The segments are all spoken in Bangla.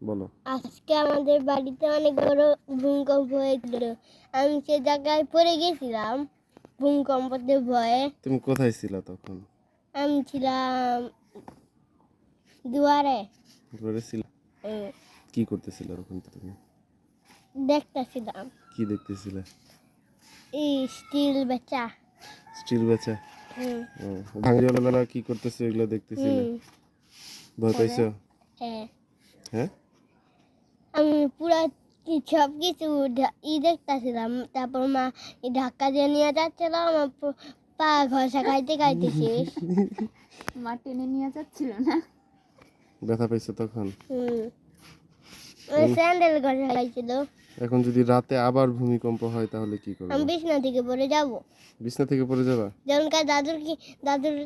বলো। আজকে আমাদের বাড়িতে অনেক বড় ভূমিকম্প হয়েছিল। আমি সে জায়গায় পড়ে গেছিলাম ভূমিকম্পের ভয়ে। তুমি কোথায় ছিলা তখন? আমি ছিলাম দুয়ারে। ঘরে ছিলা? কি করতেছিলা ওখানে তুমি? দেখতেছিলাম কি দেখতেছিলে? এই স্টিল বেচা। স্টিল বেচা? হুম ভাঙিওয়ালারা কি করতেছে এগুলো দেখতেছিলে? হুম ভয় পাইছো? হ্যাঁ, হ্যাঁ, আমি পুরা সব কিছু দেখতেছিলাম। তারপর মা ধাক্কা দিয়ে নিয়ে যাচ্ছিল, আমার পা ঘষা খাইতে খাইতে শেষ। মা টেনে নিয়ে যাচ্ছিল না? ব্যথা পাইছো তখন? স্যান্ডেল ঘষা খাইছিল। এখন যদি রাতে আবার ভূমিকম্প হয় তাহলে কি করবে? আমি বিছনা থেকে পড়ে যাব। বিছনা থেকে পড়ে যাবা? যেমনকার দাদুর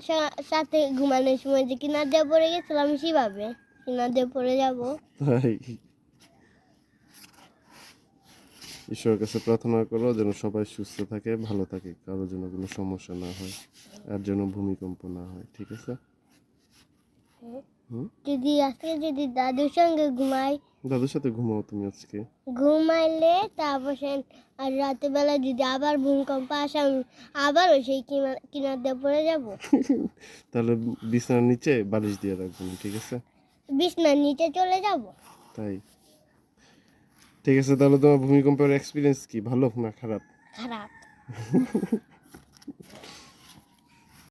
সাথে ঘুমানোর সময় যে কিনার দিয়ে পড়ে গেছিলাম, আমি সেভাবে কিনার দিয়ে পড়ে যাব। তাই? ঈশ্বরের কাছে প্রার্থনা করো যেন সবাই সুস্থ থাকে, ভালো থাকে, কারোর জন্য কোনো সমস্যা না হয়, আর যেন ভূমিকম্প না হয়। ঠিক আছে? যদি আজকে যদি দাদুর সঙ্গে ঘুমাই, দাদুর সাথে ঘুমাও তুমি আজকে। ঘুমাইলে তারপর আর রাতের বেলা যদি আবার ভূমিকম্প আসে, আমি আবারও সেই কিনার দিয়ে পড়ে যাব। তাহলে বিছানার নিচে বালিশ দিয়ে রাখবেন, ঠিক আছে? বিছনার নিচে চলে যাব। তাই? ঠিক আছে, তাহলে তোমার ভূমিকম্পের এক্সপিরিয়েন্স কি, ভালো না খারাপ? খারাপ।